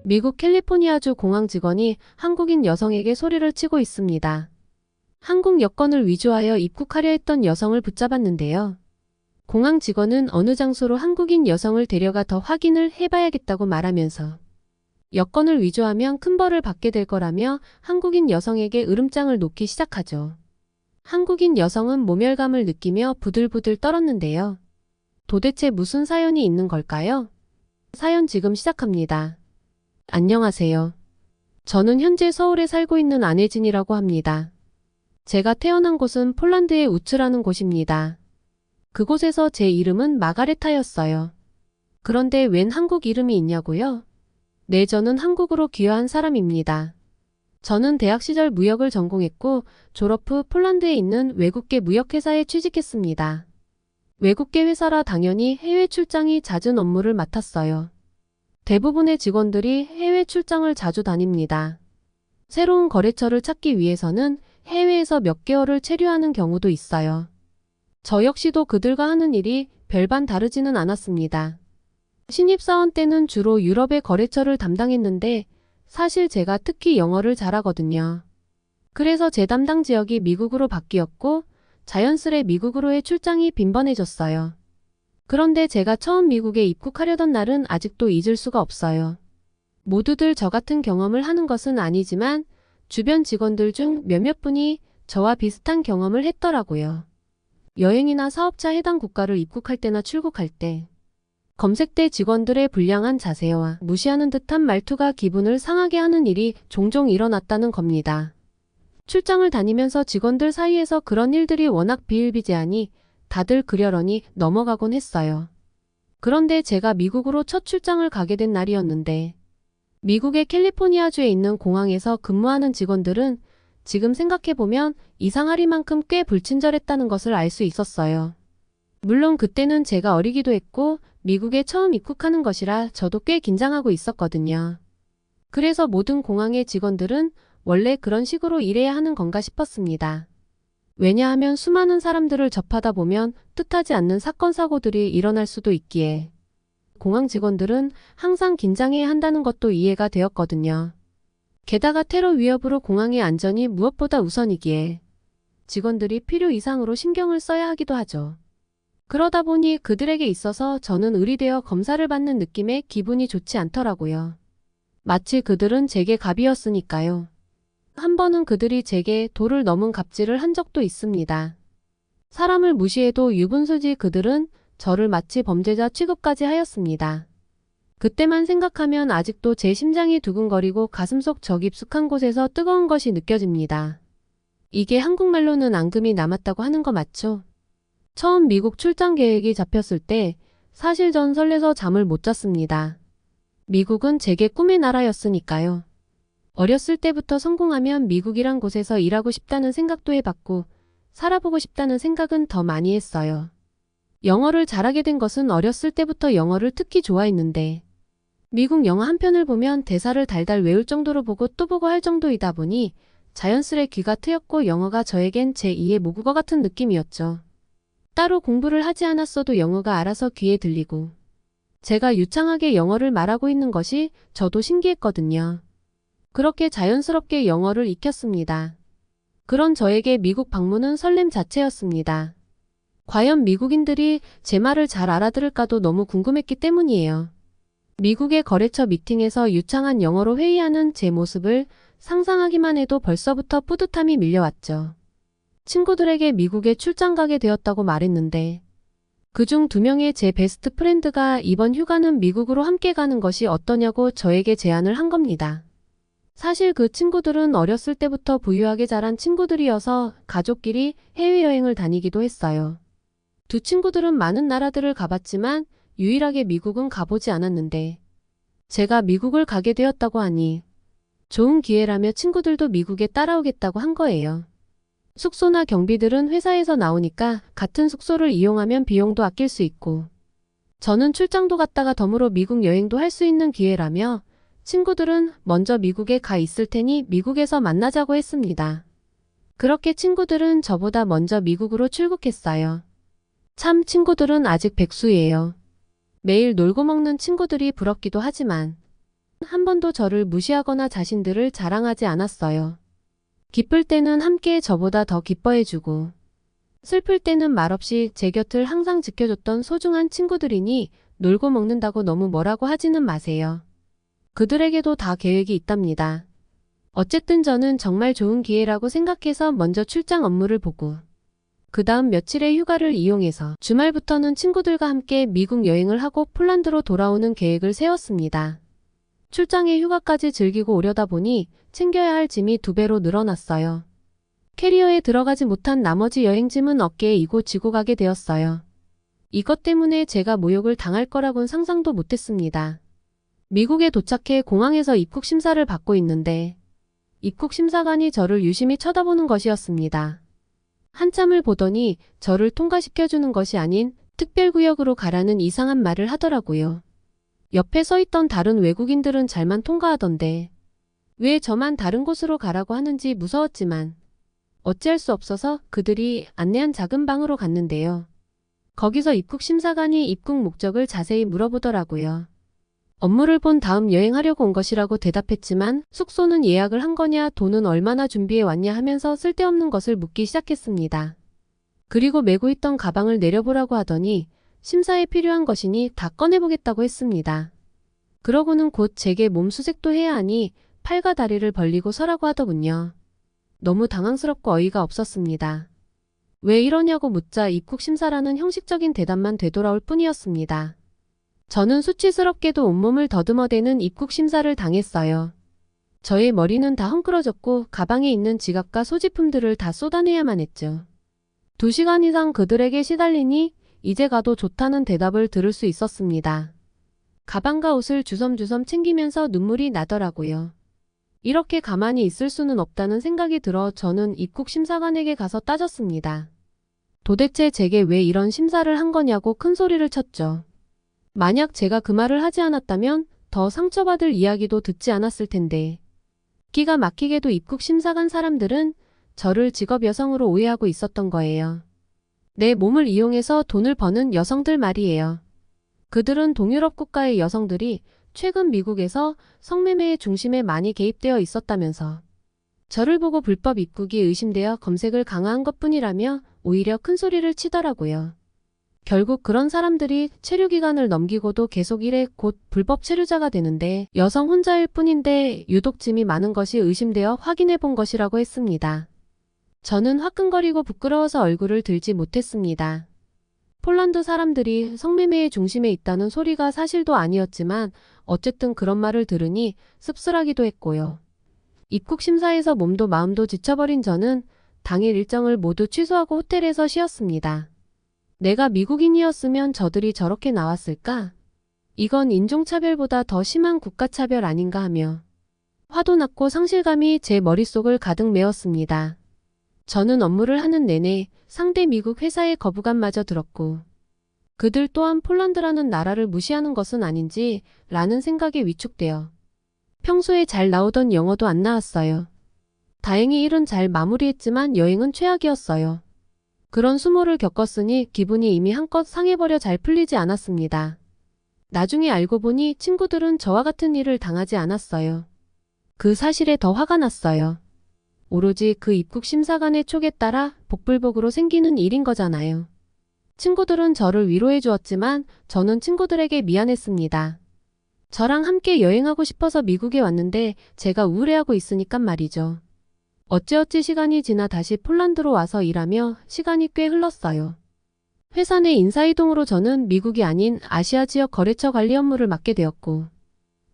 미국 캘리포니아주 공항 직원이 한국인 여성에게 소리를 치고 있습니다. 한국 여권을 위조하여 입국하려 했던 여성을 붙잡았는데요. 공항 직원은 어느 장소로 한국인 여성을 데려가 더 확인을 해봐야겠다고 말하면서 여권을 위조하면 큰 벌을 받게 될 거라며 한국인 여성에게 으름장을 놓기 시작하죠. 한국인 여성은 모멸감을 느끼며 부들부들 떨었는데요. 도대체 무슨 사연이 있는 걸까요? 사연 지금 시작합니다. 안녕하세요. 저는 현재 서울에 살고 있는 안혜진이라고 합니다. 제가 태어난 곳은 폴란드의 우츠라는 곳입니다. 그곳에서 제 이름은 마가레타였어요. 그런데 웬 한국 이름이 있냐고요? 네, 저는 한국으로 귀화한 사람입니다. 저는 대학 시절 무역을 전공했고 졸업 후 폴란드에 있는 외국계 무역회사에 취직했습니다. 외국계 회사라 당연히 해외 출장이 잦은 업무를 맡았어요. 대부분의 직원들이 해외 출장을 자주 다닙니다. 새로운 거래처를 찾기 위해서는 해외에서 몇 개월을 체류하는 경우도 있어요. 저 역시도 그들과 하는 일이 별반 다르지는 않았습니다. 신입사원 때는 주로 유럽의 거래처를 담당했는데 사실 제가 특히 영어를 잘하거든요. 그래서 제 담당 지역이 미국으로 바뀌었고 자연스레 미국으로의 출장이 빈번해졌어요. 그런데 제가 처음 미국에 입국하려던 날은 아직도 잊을 수가 없어요. 모두들 저 같은 경험을 하는 것은 아니지만 주변 직원들 중 몇몇 분이 저와 비슷한 경험을 했더라고요. 여행이나 사업자 해당 국가를 입국할 때나 출국할 때 검색대 직원들의 불량한 자세와 무시하는 듯한 말투가 기분을 상하게 하는 일이 종종 일어났다는 겁니다. 출장을 다니면서 직원들 사이에서 그런 일들이 워낙 비일비재하니 다들 그려러니 넘어가곤 했어요. 그런데 제가 미국으로 첫 출장을 가게 된 날이었는데 미국의 캘리포니아주에 있는 공항에서 근무하는 직원들은 지금 생각해보면 이상하리만큼 꽤 불친절했다는 것을 알 수 있었어요. 물론 그때는 제가 어리기도 했고 미국에 처음 입국하는 것이라 저도 꽤 긴장하고 있었거든요. 그래서 모든 공항의 직원들은 원래 그런 식으로 일해야 하는 건가 싶었습니다. 왜냐하면 수많은 사람들을 접하다 보면 뜻하지 않는 사건 사고들이 일어날 수도 있기에 공항 직원들은 항상 긴장해야 한다는 것도 이해가 되었거든요. 게다가 테러 위협으로 공항의 안전이 무엇보다 우선이기에 직원들이 필요 이상으로 신경을 써야 하기도 하죠. 그러다 보니 그들에게 있어서 저는 의리되어 검사를 받는 느낌에 기분이 좋지 않더라고요. 마치 그들은 제게 갑이었으니까요. 한 번은 그들이 제게 도를 넘은 갑질을 한 적도 있습니다. 사람을 무시해도 유분수지 그들은 저를 마치 범죄자 취급까지 하였습니다. 그때만 생각하면 아직도 제 심장이 두근거리고 가슴속 저 깊숙한 곳에서 뜨거운 것이 느껴집니다. 이게 한국말로는 앙금이 남았다고 하는 거 맞죠? 처음 미국 출장 계획이 잡혔을 때 사실 전 설레서 잠을 못 잤습니다. 미국은 제게 꿈의 나라였으니까요. 어렸을 때부터 성공하면 미국이란 곳에서 일하고 싶다는 생각도 해봤고 살아보고 싶다는 생각은 더 많이 했어요. 영어를 잘하게 된 것은 어렸을 때부터 영어를 특히 좋아했는데 미국 영화 한 편을 보면 대사를 달달 외울 정도로 보고 또 보고 할 정도이다 보니 자연스레 귀가 트였고 영어가 저에겐 제2의 모국어 같은 느낌이었죠. 따로 공부를 하지 않았어도 영어가 알아서 귀에 들리고 제가 유창하게 영어를 말하고 있는 것이 저도 신기했거든요. 그렇게 자연스럽게 영어를 익혔습니다. 그런 저에게 미국 방문은 설렘 자체였습니다. 과연 미국인들이 제 말을 잘 알아들을까도 너무 궁금했기 때문이에요. 미국의 거래처 미팅에서 유창한 영어로 회의하는 제 모습을 상상하기만 해도 벌써부터 뿌듯함이 밀려왔죠. 친구들에게 미국에 출장 가게 되었다고 말했는데 그중 2명의 제 베스트 프렌드가 이번 휴가는 미국으로 함께 가는 것이 어떠냐고 저에게 제안을 한 겁니다. 사실 그 친구들은 어렸을 때부터 부유하게 자란 친구들이어서 가족끼리 해외여행을 다니기도 했어요. 두 친구들은 많은 나라들을 가봤지만 유일하게 미국은 가보지 않았는데 제가 미국을 가게 되었다고 하니 좋은 기회라며 친구들도 미국에 따라오겠다고 한 거예요. 숙소나 경비들은 회사에서 나오니까 같은 숙소를 이용하면 비용도 아낄 수 있고 저는 출장도 갔다가 덤으로 미국 여행도 할 수 있는 기회라며 친구들은 먼저 미국에 가 있을 테니 미국에서 만나자고 했습니다. 그렇게 친구들은 저보다 먼저 미국으로 출국했어요. 참 친구들은 아직 백수예요. 매일 놀고 먹는 친구들이 부럽기도 하지만 한 번도 저를 무시하거나 자신들을 자랑하지 않았어요. 기쁠 때는 함께 저보다 더 기뻐해주고, 슬플 때는 말없이 제 곁을 항상 지켜줬던 소중한 친구들이니 놀고 먹는다고 너무 뭐라고 하지는 마세요. 그들에게도 다 계획이 있답니다. 어쨌든 저는 정말 좋은 기회라고 생각해서 먼저 출장 업무를 보고, 그 다음 며칠의 휴가를 이용해서 주말부터는 친구들과 함께 미국 여행을 하고 폴란드로 돌아오는 계획을 세웠습니다. 출장의 휴가까지 즐기고 오려다 보니 챙겨야 할 짐이 2배로 늘어났어요. 캐리어에 들어가지 못한 나머지 여행짐은 어깨에 이고 지고 가게 되었어요. 이것 때문에 제가 모욕을 당할 거라곤 상상도 못했습니다. 미국에 도착해 공항에서 입국 심사를 받고 있는데 입국 심사관이 저를 유심히 쳐다보는 것이었습니다. 한참을 보더니 저를 통과시켜주는 것이 아닌 특별구역으로 가라는 이상한 말을 하더라고요. 옆에 서 있던 다른 외국인들은 잘만 통과하던데 왜 저만 다른 곳으로 가라고 하는지 무서웠지만 어찌할 수 없어서 그들이 안내한 작은 방으로 갔는데요. 거기서 입국 심사관이 입국 목적을 자세히 물어보더라고요. 업무를 본 다음 여행하려고 온 것이라고 대답했지만 숙소는 예약을 한 거냐, 돈은 얼마나 준비해 왔냐 하면서 쓸데없는 것을 묻기 시작했습니다. 그리고 메고 있던 가방을 내려보라고 하더니 심사에 필요한 것이니 다 꺼내보겠다고 했습니다. 그러고는 곧 제게 몸 수색도 해야 하니 팔과 다리를 벌리고 서라고 하더군요. 너무 당황스럽고 어이가 없었습니다. 왜 이러냐고 묻자 입국 심사라는 형식적인 대답만 되돌아올 뿐이었습니다. 저는 수치스럽게도 온몸을 더듬어대는 입국 심사를 당했어요. 저의 머리는 다 헝클어졌고 가방에 있는 지갑과 소지품들을 다 쏟아내야만 했죠. 2시간 이상 그들에게 시달리니 이제 가도 좋다는 대답을 들을 수 있었습니다. 가방과 옷을 주섬주섬 챙기면서 눈물이 나더라고요. 이렇게 가만히 있을 수는 없다는 생각이 들어 저는 입국 심사관에게 가서 따졌습니다. 도대체 제게 왜 이런 심사를 한 거냐고 큰 소리를 쳤죠. 만약 제가 그 말을 하지 않았다면 더 상처받을 이야기도 듣지 않았을 텐데. 기가 막히게도 입국 심사관 사람들은 저를 직업 여성으로 오해하고 있었던 거예요. 내 몸을 이용해서 돈을 버는 여성들 말이에요. 그들은 동유럽 국가의 여성들이 최근 미국에서 성매매의 중심에 많이 개입되어 있었다면서 저를 보고 불법 입국이 의심되어 검색을 강화한 것뿐이라며 오히려 큰 소리를 치더라고요. 결국 그런 사람들이 체류기간을 넘기고도 계속 일해 곧 불법 체류자가 되는데 여성 혼자일 뿐인데 유독 짐이 많은 것이 의심되어 확인해 본 것이라고 했습니다. 저는 화끈거리고 부끄러워서 얼굴을 들지 못했습니다. 폴란드 사람들이 성매매의 중심에 있다는 소리가 사실도 아니었지만 어쨌든 그런 말을 들으니 씁쓸하기도 했고요. 입국 심사에서 몸도 마음도 지쳐버린 저는 당일 일정을 모두 취소하고 호텔에서 쉬었습니다. 내가 미국인이었으면 저들이 저렇게 나왔을까? 이건 인종차별보다 더 심한 국가차별 아닌가 하며 화도 났고 상실감이 제 머릿속을 가득 메웠습니다. 저는 업무를 하는 내내 상대 미국 회사의 거부감마저 들었고 그들 또한 폴란드라는 나라를 무시하는 것은 아닌지 라는 생각에 위축되어 평소에 잘 나오던 영어도 안 나왔어요. 다행히 일은 잘 마무리했지만 여행은 최악이었어요. 그런 수모를 겪었으니 기분이 이미 한껏 상해버려 잘 풀리지 않았습니다. 나중에 알고 보니 친구들은 저와 같은 일을 당하지 않았어요. 그 사실에 더 화가 났어요. 오로지 그 입국 심사관의 촉에 따라 복불복으로 생기는 일인 거잖아요. 친구들은 저를 위로해 주었지만 저는 친구들에게 미안했습니다. 저랑 함께 여행하고 싶어서 미국에 왔는데 제가 우울해하고 있으니깐 말이죠. 어찌어찌 시간이 지나 다시 폴란드로 와서 일하며 시간이 꽤 흘렀어요. 회사 내 인사이동으로 저는 미국이 아닌 아시아 지역 거래처 관리 업무를 맡게 되었고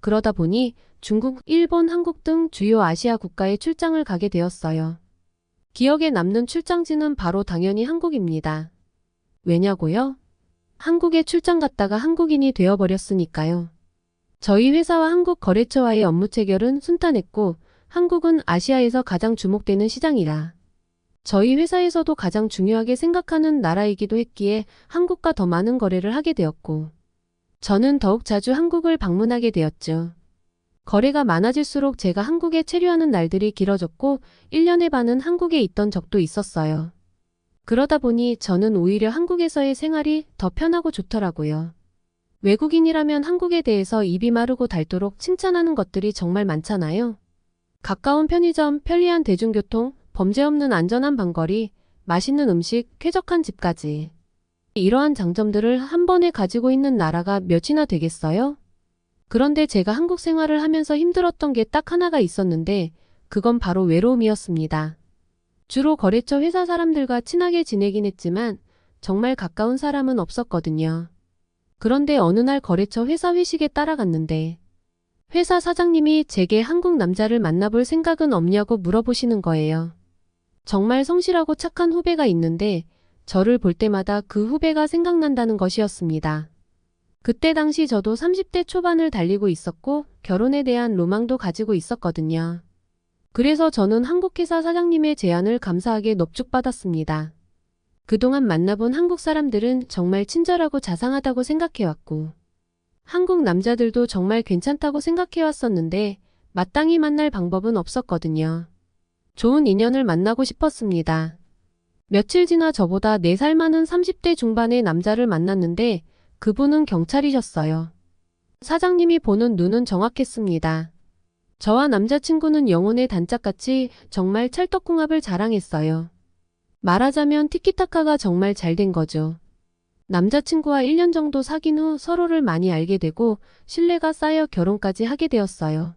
그러다 보니 중국, 일본, 한국 등 주요 아시아 국가에 출장을 가게 되었어요. 기억에 남는 출장지는 바로 당연히 한국입니다. 왜냐고요? 한국에 출장 갔다가 한국인이 되어버렸으니까요. 저희 회사와 한국 거래처와의 업무 체결은 순탄했고 한국은 아시아에서 가장 주목되는 시장이라 저희 회사에서도 가장 중요하게 생각하는 나라이기도 했기에 한국과 더 많은 거래를 하게 되었고 저는 더욱 자주 한국을 방문하게 되었죠. 거래가 많아질수록 제가 한국에 체류하는 날들이 길어졌고 1년의 반은 한국에 있던 적도 있었어요. 그러다 보니 저는 오히려 한국에서의 생활이 더 편하고 좋더라고요. 외국인이라면 한국에 대해서 입이 마르고 닳도록 칭찬하는 것들이 정말 많잖아요. 가까운 편의점, 편리한 대중교통, 범죄 없는 안전한 방거리, 맛있는 음식, 쾌적한 집까지. 이러한 장점들을 한 번에 가지고 있는 나라가 몇이나 되겠어요? 그런데 제가 한국 생활을 하면서 힘들었던 게 딱 하나가 있었는데 그건 바로 외로움이었습니다. 주로 거래처 회사 사람들과 친하게 지내긴 했지만 정말 가까운 사람은 없었거든요. 그런데 어느 날 거래처 회사 회식에 따라갔는데 회사 사장님이 제게 한국 남자를 만나볼 생각은 없냐고 물어보시는 거예요. 정말 성실하고 착한 후배가 있는데 저를 볼 때마다 그 후배가 생각난다는 것이었습니다. 그때 당시 저도 30대 초반을 달리고 있었고 결혼에 대한 로망도 가지고 있었거든요. 그래서 저는 한국 회사 사장님의 제안을 감사하게 넙죽받았습니다. 그동안 만나본 한국 사람들은 정말 친절하고 자상하다고 생각해왔고 한국 남자들도 정말 괜찮다고 생각해왔었는데 마땅히 만날 방법은 없었거든요. 좋은 인연을 만나고 싶었습니다. 며칠 지나 저보다 4살 많은 30대 중반의 남자를 만났는데 그분은 경찰이셨어요. 사장님이 보는 눈은 정확했습니다. 저와 남자친구는 영혼의 단짝같이 정말 찰떡궁합을 자랑했어요. 말하자면 티키타카가 정말 잘 된 거죠. 남자친구와 1년 정도 사귄 후 서로를 많이 알게 되고 신뢰가 쌓여 결혼까지 하게 되었어요.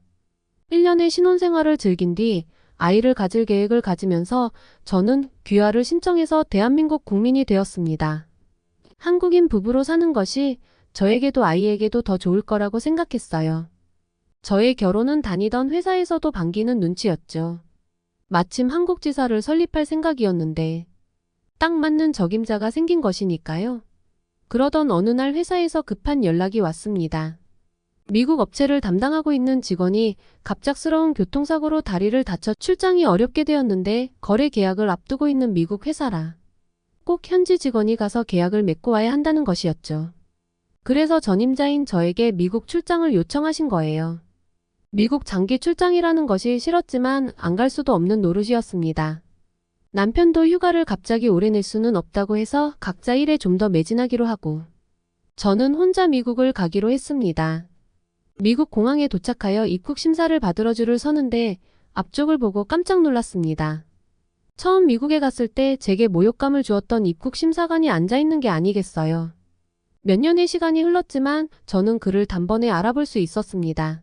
1년의 신혼생활을 즐긴 뒤 아이를 가질 계획을 가지면서 저는 귀화를 신청해서 대한민국 국민이 되었습니다. 한국인 부부로 사는 것이 저에게도 아이에게도 더 좋을 거라고 생각했어요. 저의 결혼은 다니던 회사에서도 반기는 눈치였죠. 마침 한국지사를 설립할 생각이었는데 딱 맞는 적임자가 생긴 것이니까요. 그러던 어느 날 회사에서 급한 연락이 왔습니다. 미국 업체를 담당하고 있는 직원이 갑작스러운 교통사고로 다리를 다쳐 출장이 어렵게 되었는데 거래 계약을 앞두고 있는 미국 회사라. 꼭 현지 직원이 가서 계약을 맺고 와야 한다는 것이었죠. 그래서 전임자인 저에게 미국 출장을 요청하신 거예요. 미국 장기 출장이라는 것이 싫었지만 안 갈 수도 없는 노릇이었습니다. 남편도 휴가를 갑자기 오래 낼 수는 없다고 해서 각자 일에 좀 더 매진하기로 하고 저는 혼자 미국을 가기로 했습니다. 미국 공항에 도착하여 입국 심사를 받으러 줄을 서는데 앞쪽을 보고 깜짝 놀랐습니다. 처음 미국에 갔을 때 제게 모욕감을 주었던 입국 심사관이 앉아있는 게 아니겠어요. 몇 년의 시간이 흘렀지만 저는 그를 단번에 알아볼 수 있었습니다.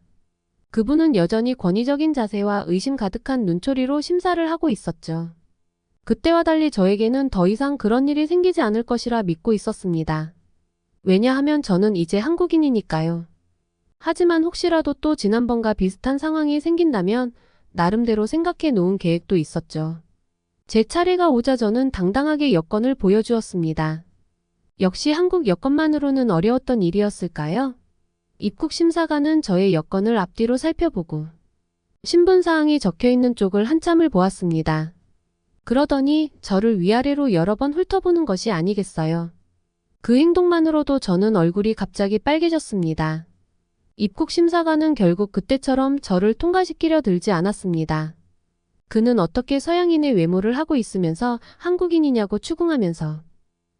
그분은 여전히 권위적인 자세와 의심 가득한 눈초리로 심사를 하고 있었죠. 그때와 달리 저에게는 더 이상 그런 일이 생기지 않을 것이라 믿고 있었습니다. 왜냐하면 저는 이제 한국인이니까요. 하지만 혹시라도 또 지난번과 비슷한 상황이 생긴다면 나름대로 생각해 놓은 계획도 있었죠. 제 차례가 오자 저는 당당하게 여권을 보여주었습니다. 역시 한국 여권만으로는 어려웠던 일이었을까요? 입국 심사관은 저의 여권을 앞뒤로 살펴보고 신분사항이 적혀있는 쪽을 한참을 보았습니다. 그러더니 저를 위아래로 여러 번 훑어보는 것이 아니겠어요. 그 행동만으로도 저는 얼굴이 갑자기 빨개졌습니다. 입국 심사관은 결국 그때처럼 저를 통과시키려 들지 않았습니다. 그는 어떻게 서양인의 외모를 하고 있으면서 한국인이냐고 추궁하면서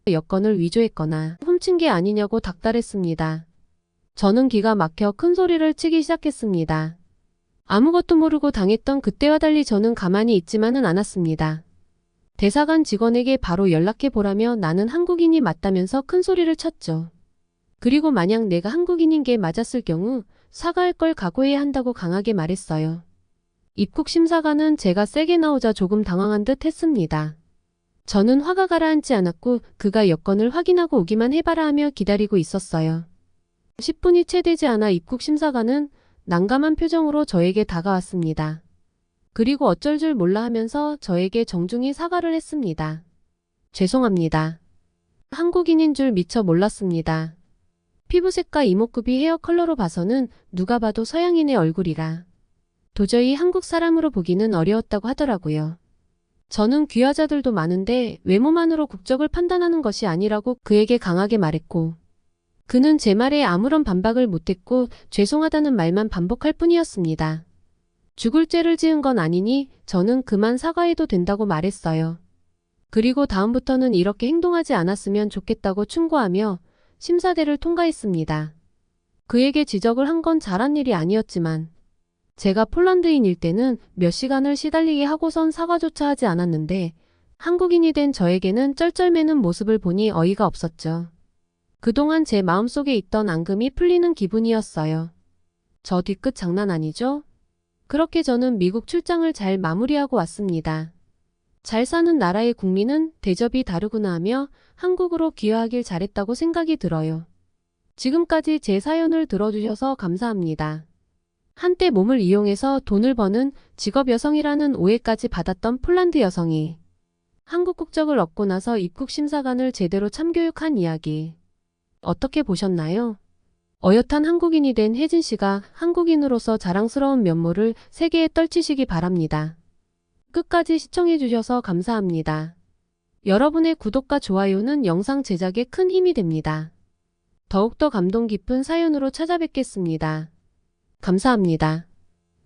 여권을 위조했거나 훔친 게 아니냐고 닥달했습니다. 저는 기가 막혀 큰 소리를 치기 시작했습니다. 아무것도 모르고 당했던 그때와 달리 저는 가만히 있지만은 않았습니다. 대사관 직원에게 바로 연락해 보라며 나는 한국인이 맞다면서 큰 소리를 쳤죠. 그리고 만약 내가 한국인인 게 맞았을 경우 사과할 걸 각오해야 한다고 강하게 말했어요. 입국 심사관은 제가 세게 나오자 조금 당황한 듯 했습니다. 저는 화가 가라앉지 않았고 그가 여권을 확인하고 오기만 해봐라 하며 기다리고 있었어요. 10분이 채 되지 않아 입국 심사관은 난감한 표정으로 저에게 다가왔습니다. 그리고 어쩔 줄 몰라 하면서 저에게 정중히 사과를 했습니다. 죄송합니다. 한국인인 줄 미처 몰랐습니다. 피부색과 이목구비 헤어 컬러로 봐서는 누가 봐도 서양인의 얼굴이라 도저히 한국 사람으로 보기는 어려웠다고 하더라고요. 저는 귀화자들도 많은데 외모만으로 국적을 판단하는 것이 아니라고 그에게 강하게 말했고 그는 제 말에 아무런 반박을 못했고 죄송하다는 말만 반복할 뿐이었습니다. 죽을 죄를 지은 건 아니니 저는 그만 사과해도 된다고 말했어요. 그리고 다음부터는 이렇게 행동하지 않았으면 좋겠다고 충고하며 심사대를 통과했습니다. 그에게 지적을 한 건 잘한 일이 아니었지만 제가 폴란드인일 때는 몇 시간을 시달리게 하고선 사과조차 하지 않았는데 한국인이 된 저에게는 쩔쩔매는 모습을 보니 어이가 없었죠. 그동안 제 마음속에 있던 앙금이 풀리는 기분이었어요. 저 뒤끝 장난 아니죠? 그렇게 저는 미국 출장을 잘 마무리하고 왔습니다. 잘 사는 나라의 국민은 대접이 다르구나 하며 한국으로 귀화하길 잘했다고 생각이 들어요. 지금까지 제 사연을 들어주셔서 감사합니다. 한때 몸을 이용해서 돈을 버는 직업 여성이라는 오해까지 받았던 폴란드 여성이 한국 국적을 얻고 나서 입국 심사관을 제대로 참교육한 이야기. 어떻게 보셨나요? 어엿한 한국인이 된 혜진 씨가 한국인으로서 자랑스러운 면모를 세계에 떨치시기 바랍니다. 끝까지 시청해주셔서 감사합니다. 여러분의 구독과 좋아요는 영상 제작에 큰 힘이 됩니다. 더욱더 감동 깊은 사연으로 찾아뵙겠습니다. 감사합니다.